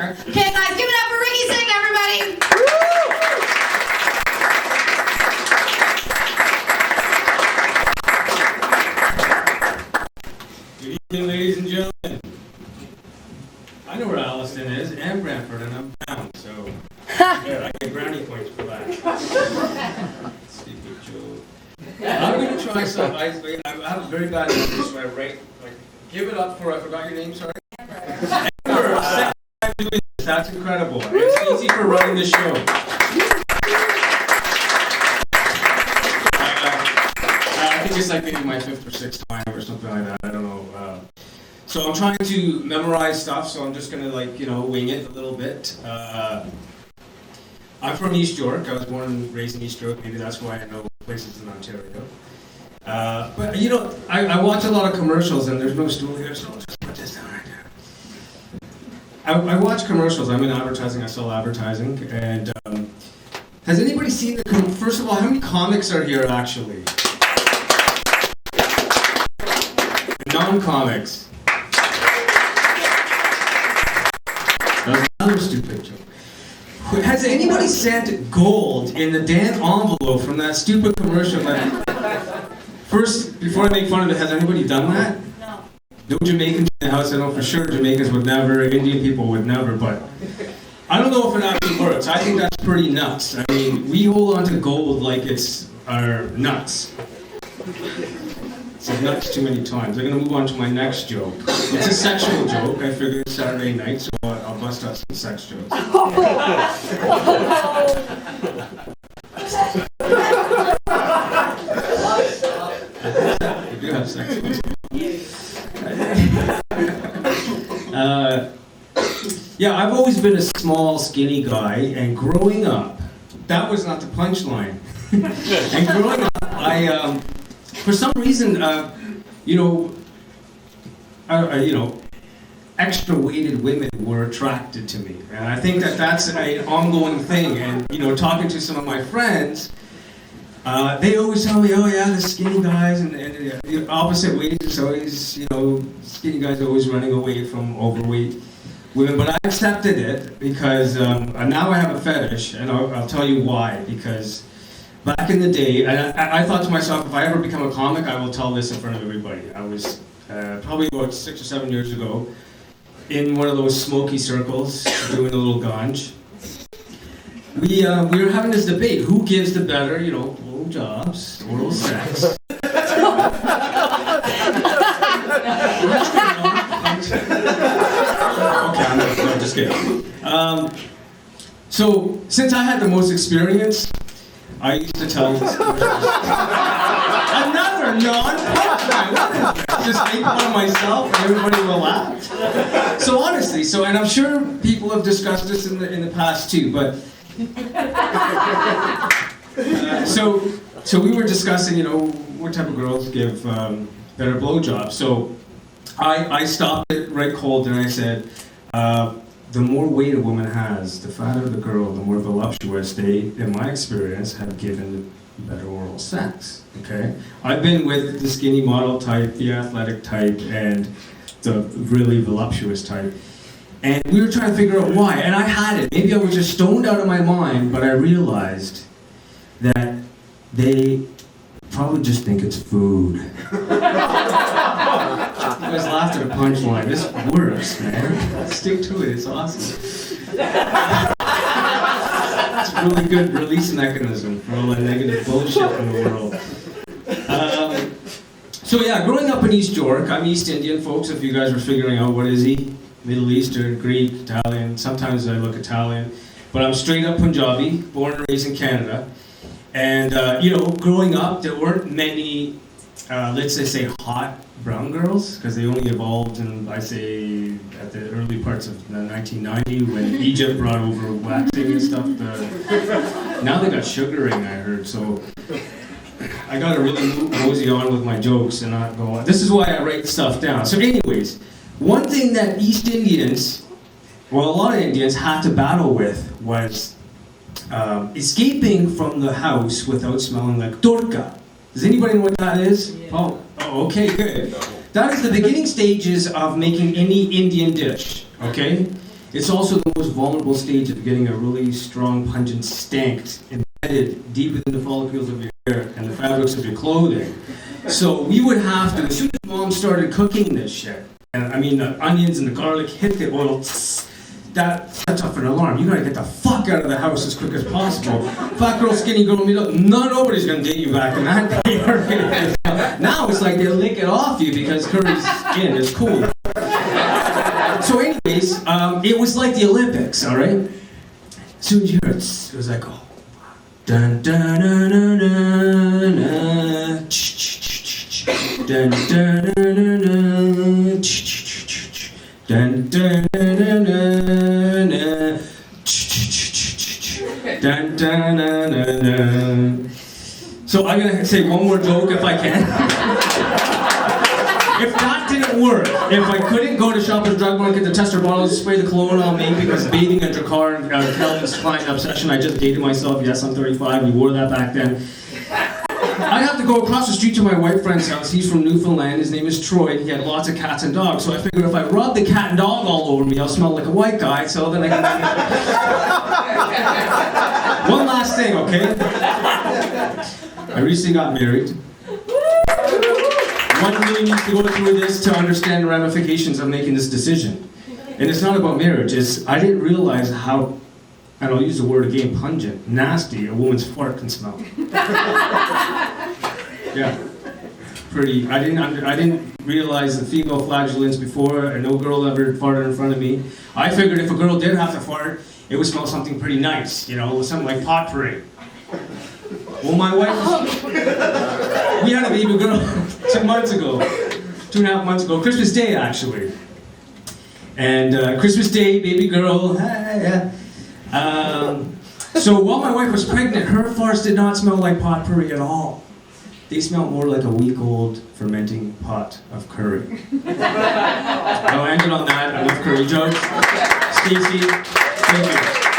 Okay, guys, give it up for Ricky Singh, everybody. Good evening, ladies and gentlemen. I know where Alliston is, and Brantford, and I'm down, so yeah, I get brownie points for that. Stupid joke. I'm going to try some. I have a very bad memory, so I rate. Like, give it up for, I forgot your name, sorry. Amber, second time doing this. That's incredible. It's easy for running the show. I think it's like maybe my fifth or sixth time or something like that. I don't know. So I'm trying to memorize stuff, so I'm just going to, wing it a little bit. I'm from East York. I was born and raised in East York. Maybe that's why I know places in Ontario. But, I watch a lot of commercials, and there's no stool here, so I'll just put this down right there. I watch commercials. I'm in advertising. I sell advertising. And has anybody seen first of all, how many comics are here, actually? Non-comics. That was another stupid joke. Has anybody sent gold in the damn envelope from that stupid commercial? First, before I make fun of it, has anybody done that? No. No Jamaicans in the house. I know for sure Jamaicans would never, Indian people would never, but I don't know if it actually works. I think that's pretty nuts. I mean, we hold on to gold like it's our nuts. Said nuts too many times. I'm going to move on to my next joke. It's a sexual joke. I figured it's Saturday night, so I'll bust out some sex jokes. We do have sex jokes. Yeah, I've always been a small, skinny guy, and growing up, that was not the punchline. And growing up, I for some reason, extra weighted women were attracted to me, and I think that's an ongoing thing. And talking to some of my friends, they always tell me, "Oh yeah, the skinny guys," and the opposite ways is always, skinny guys are always running away from overweight women. But I accepted it because now I have a fetish, and I'll tell you why. Because back in the day, I thought to myself, if I ever become a comic, I will tell this in front of everybody. I was probably about 6 or 7 years ago in one of those smoky circles doing a little ganj. We were having this debate: who gives the better, blowjobs, oral sex? Okay, I'm just kidding. So since I had the most experience, I used to tell this another non-punchline. Just make fun of myself and everybody will laugh. So honestly, and I'm sure people have discussed this in the past too, but so we were discussing, what type of girls give better blowjobs. So I stopped it right cold and I said, the more weight a woman has, the fatter the girl, the more voluptuous they, in my experience, have given better oral sex. Okay? I've been with the skinny model type, the athletic type, and the really voluptuous type. And we were trying to figure out why. And I had it. Maybe I was just stoned out of my mind, but I realized that they probably just think it's food. You guys laughed at a punchline. This works, man. Stick to it. It's awesome. It's a really good release mechanism for all the negative bullshit in the world. So yeah, growing up in East York, I'm East Indian, folks, if you guys were figuring out what is he. Middle Eastern, Greek, Italian. Sometimes I look Italian. But I'm straight up Punjabi, born and raised in Canada. And, growing up, there weren't many, let's say hot brown girls, because they only evolved in, I say, at the early parts of 1990 when Egypt brought over waxing and stuff. Now they got sugaring, I heard, so I got to really mosey on with my jokes and not go on. This is why I write stuff down. So anyways, one thing that East Indians, well, a lot of Indians had to battle with was escaping from the house without smelling like torka. Does anybody know what that is? Yeah. Oh, okay, good. That is the beginning stages of making any Indian dish, okay? It's also the most vulnerable stage of getting a really strong, pungent stank embedded deep within the follicles of your hair and the fabrics of your clothing. So we would have to, as soon as Mom started cooking this shit, and I mean the onions and the garlic hit the oil, that sets off an alarm. You gotta get the fuck out of the house as quick as possible. Fat girl, skinny girl, middle, nobody's gonna date you back in that day. Now it's like they lick it off you because curry's skin is cool. So anyways, it was like the Olympics, alright? As soon as you heard it, it was like, oh. Dun dun dun dun dun dun dun dun dun dun dun dun dun. So I'm gonna say one more joke if I can. If that didn't work, if I couldn't go to Shoppers Drug Mart, get the tester bottles, spray the cologne on me because bathing in Drakkar and Kelvin's client obsession, I just dated myself. Yes, I'm 35. We wore that back then. I have to go across the street to my white friend's house. He's from Newfoundland. His name is Troy. He had lots of cats and dogs. So I figured if I rub the cat and dog all over me, I'll smell like a white guy. So then I can. One last thing, okay? I recently got married. One really needs to go through this to understand the ramifications of making this decision. And it's not about marriage. I didn't realize how, and I'll use the word again, pungent, nasty a woman's fart can smell. Yeah, pretty. I didn't realize the female flagellants before, and no girl ever farted in front of me. I figured if a girl did have to fart, it would smell something pretty nice, something like potpourri. Well, my wife, we had a baby girl 2 months ago, 2.5 months ago, Christmas Day actually. And Christmas Day, baby girl, so while my wife was pregnant, her farts did not smell like potpourri at all. They smelled more like a week-old fermenting pot of curry. I'll end it on that. I love curry jokes. Stacey, thank you.